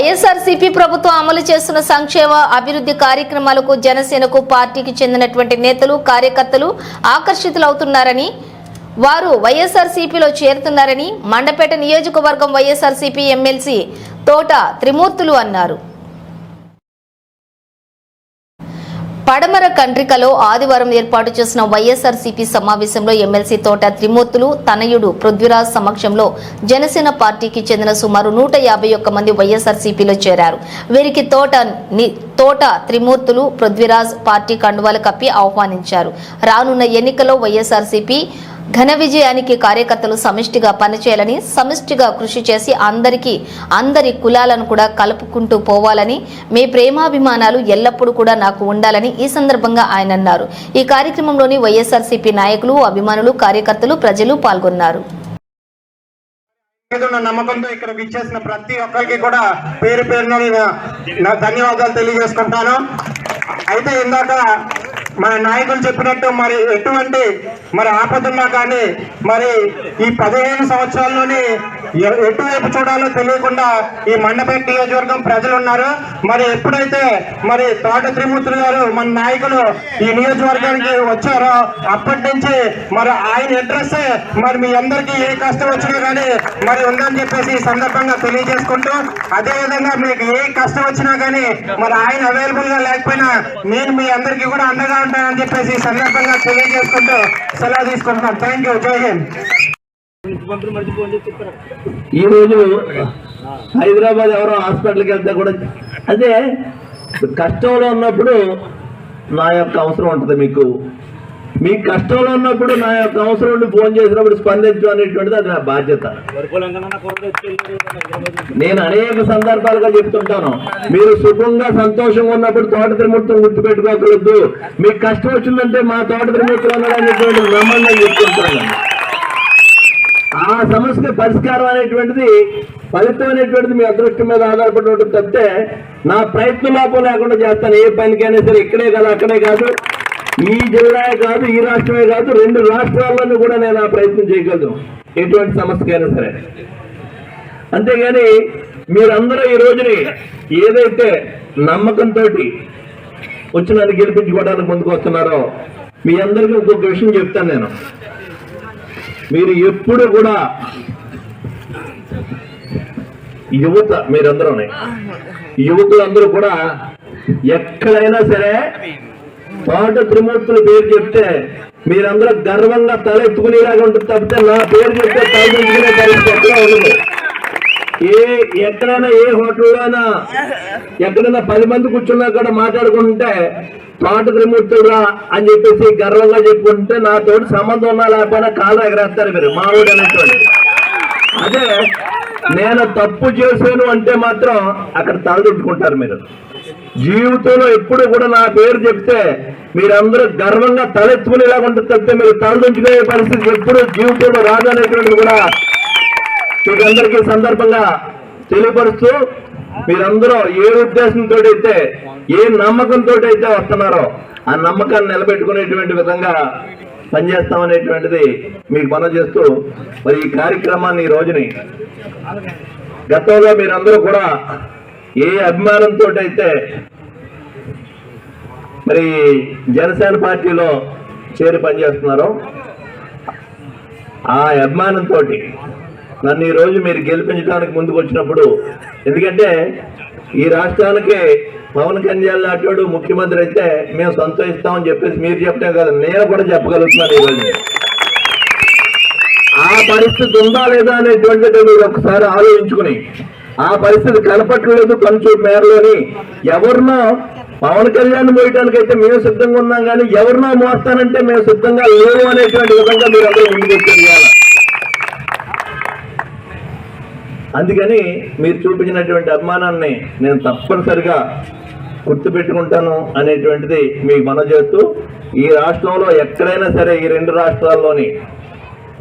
వైఎస్ఆర్సీపీ ప్రభుత్వం అమలు చేస్తున్న సంక్షేమ అభివృద్ధి కార్యక్రమాలకు జనసేనకు పార్టీకి చెందినటువంటి నేతలు కార్యకర్తలు ఆకర్షితులవుతున్నారని వారు వైఎస్ఆర్సీపీలో చేరుతున్నారని మండపేట నియోజకవర్గం వైఎస్ఆర్సీపీ ఎమ్మెల్సీ తోట త్రిమూర్తులు అన్నారు. పడమర కండ్రికలో ఆదివారం ఏర్పాటు చేసిన వైఎస్ఆర్సీపీ సమావేశంలో ఎమ్మెల్సీ తోట త్రిమూర్తులు తనయుడు పృథ్వీరాజ్ సమక్షంలో జనసేన పార్టీకి చెందిన సుమారు 151 మంది వైఎస్ఆర్సీపీలో చేరారు. వీరికి తోట త్రిమూర్తులు పృథ్వీరాజ్ పార్టీ కండువాలు కప్పి ఆహ్వానించారు. రానున్న ఎన్నికల్లో వైఎస్ఆర్సీపీ ఘన విజయానికి కార్యకర్తలు సమిష్టిగా పనిచేయాలని, సమిష్టిగా కృషి చేసి అందరి కులాలను కూడా కలుపుకుంటూ పోవాలని, మీ ప్రేమాభిమానాలు ఎల్లప్పుడూ కూడా నాకు ఉండాలని ఈ సందర్భంగా ఆయన అన్నారు. ఈ కార్యక్రమంలోని వైఎస్ఆర్సీపీ నాయకులు, అభిమానులు, కార్యకర్తలు, ప్రజలు పాల్గొన్నారు. నమ్మకంతో ఇక్కడ విచ్చేసిన ప్రతి ఒక్కరికి కూడా పేరు పేరున ధన్యవాదాలు తెలియజేసుకుంటాను. అయితే ఇందాక మన నాయకులు చెప్పినట్టు మరి ఎటువంటి ఆపదున్నా కానీ మరి ఈ 15 సంవత్సరాల్లోనే ఎటువైపు చూడాలో తెలియకుండా ఈ మండపేట నియోజకవర్గం ప్రజలు ఉన్నారు. మరి ఎప్పుడైతే తోట త్రిమూర్తులు గారు మన నాయకులు ఈ నియోజకవర్గానికి వచ్చారో అప్పటి నుంచి ఆయన అడ్రస్ మీ అందరికీ ఏ కష్టం వచ్చినా కానీ ఉందని చెప్పేసి ఈ సందర్భంగా తెలియజేసుకుంటూ, అదే విధంగా మీకు ఏ కష్టం వచ్చినా కానీ ఆయన అవైలబుల్ గా లేకపోయినా నేను మీ అందరికీ కూడా అండగా ఉంటానని చెప్పేసి ఈ సందర్భంగా తెలియజేసుకుంటూ సెలవు తీసుకుంటున్నాను. Thank you. జై హింద్. ఈ రోజు హైదరాబాద్ ఎవరో హాస్పిటల్కి వెళ్తే కూడా అదే కష్టంలో ఉన్నప్పుడు నా యొక్క అవసరం ఉంటుంది. మీ కష్టంలో ఉన్నప్పుడు నా యొక్క అవసరం ఉండి ఫోన్ చేసినప్పుడు స్పందించడం అనేటువంటిది అది నా బాధ్యత. నేను అనేక సందర్భాలుగా చెప్తుంటాను, మీరు సుఖంగా సంతోషంగా ఉన్నప్పుడు తోట త్రిమూర్తులు గుర్తుపెట్టుకోగలదు. మీకు కష్టం వచ్చిందంటే మా తోట త్రిమూర్తులు అనేటువంటి నమ్మకం చెప్తుంటాను. ఆ సమస్య పరిష్కారం అనేటువంటిది, ఫలితం అనేటువంటిది మీ అదృష్టం మీద ఆధారపడి ఉంటుంది తప్పితే నా ప్రయత్న లోపం లేకుండా చేస్తాను. ఏ పనికైనా సరే ఇక్కడే కాదు, అక్కడే కాదు, ఈ జిల్లాయే కాదు, ఈ రాష్ట్రమే కాదు, 2 రాష్ట్రాల్లోనూ కూడా నేను ఆ ప్రయత్నం చేయగలను ఎటువంటి సమస్యకైనా సరే. అంతేగాని మీరందరూ ఈ రోజుని ఏదైతే నమ్మకంతో వచ్చి నన్ను గెలిపించుకోవడానికి ముందుకు వస్తున్నారో మీ అందరికీ ఇంకొక విషయం చెప్తాను. నేను మీరు ఎప్పుడు కూడా యువకులందరూ కూడా ఎక్కడైనా సరే తోట త్రిమూర్తుల పేరు చెప్తే మీరందరూ గర్వంగా తల ఎత్తుకునేలాగా ఉంటుంది తప్పితే నా పేరు చెప్తే తలదించుకునే పరిస్థితి ఎక్కడ ఉండదు. ఎక్కడైనా ఏ హోటల్లోనైనా ఎక్కడైనా 10 మంది కూర్చున్నా కూడా మాట్లాడుకుంటే తోట త్రిమూర్తులురా అని చెప్పేసి గర్వంగా చెప్పుకుంటే నాతోటి సంబంధం ఉన్నా లేకపోయినా కాళ్ళు ఎగరేస్తారు మీరు మామూలు అనేటువంటి. అదే నేను తప్పు చేశాను అంటే మాత్రం అక్కడ తలదించుకుంటారు. మీరు జీవితంలో ఎప్పుడు కూడా నా పేరు చెప్తే మీరందరూ గర్వంగా తలెత్తుకునేలాగా ఉంటుంది తప్పితే మీరు తలదించుకునే పరిస్థితి ఎప్పుడు జీవితంలో రాదనేటువంటిది కూడా మీకందరికీ సందర్భంగా తెలియపరుస్తూ, మీరందరూ ఏ ఉద్దేశంతో అయితే ఏ నమ్మకంతో అయితే వస్తున్నారో ఆ నమ్మకాన్ని నిలబెట్టుకునేటువంటి విధంగా పనిచేస్తామనేటువంటిది మీకు మనవి చేస్తూ, మరి ఈ కార్యక్రమాన్ని ఈ రోజుని గతంలో మీరందరూ కూడా ఏ అభిమానంతో అయితే మరి జనసేన పార్టీలో చేరి పనిచేస్తున్నారో ఆ అభిమానంతో నన్ను ఈ రోజు మీరు గెలిపించడానికి ముందుకు వచ్చినప్పుడు, ఎందుకంటే ఈ రాష్ట్రానికి పవన్ కళ్యాణ్ లాంటి ముఖ్యమంత్రి అయితే మేము సంతోషిస్తామని చెప్పేసి మీరు చెప్పడం కాదు, నేను కూడా చెప్పగలుగుతున్నాను. ఈరోజు ఆ పరిస్థితి ఉందా లేదా అనేటువంటిది మీరు ఒకసారి ఆలోచించుకుని, ఆ పరిస్థితి కనపట్టలేదు కనుచూపు మేరలోని ఎవరినో పవన్ కళ్యాణ్ మోయటానికి అయితే మేము సిద్ధంగా ఉన్నాం, కానీ ఎవరినో మోస్తానంటే మేము సిద్ధంగా లేవు అనేటువంటి విధంగా మీరు అందరూ ముందుకు వచ్చారు. అందుకని మీరు చూపించినటువంటి అభిమానాన్ని నేను తప్పనిసరిగా గుర్తుపెట్టుకుంటాను అనేటువంటిది మీకు మనవి చేస్తూ, ఈ రాష్ట్రంలో ఎక్కడైనా సరే ఈ 2 రాష్ట్రాల్లోని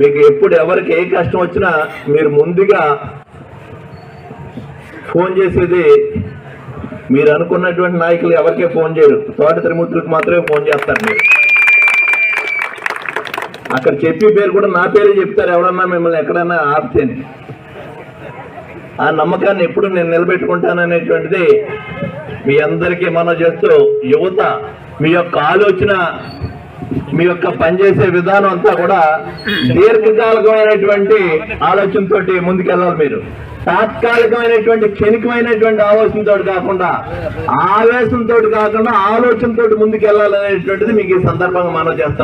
మీకు ఎప్పుడు ఎవరికి ఏ కష్టం వచ్చినా మీరు ముందుగా ఫోన్ చేసేది మీరు అనుకున్నటువంటి నాయకులు ఎవరికే ఫోన్ చేయరు, తోట త్రిమూర్తులకు మాత్రమే ఫోన్ చేస్తారు. మీరు అక్కడ చెప్పే పేరు కూడా నా పేరే చెప్తారు, ఎవరన్నా మిమ్మల్ని ఎక్కడన్నా ఆపితేని. ఆ నమ్మకాన్ని ఎప్పుడు నేను నిలబెట్టుకుంటాననేటువంటిది మీ అందరికీ మనం చేస్తూ, యువత మీ యొక్క ఆలోచన, మీ యొక్క పనిచేసే విధానం అంతా కూడా దీర్ఘకాలికమైనటువంటి ఆలోచనతోటి ముందుకెళ్ళాలి. మీరు తాత్కాలికమైనటువంటి క్షణికమైనటువంటి ఆలోచనతో కాకుండా, ఆవేశంతో కాకుండా ఆలోచనతో ముందుకెళ్ళాలనేటువంటిది మీకు ఈ సందర్భంగా మనం చేస్తాం.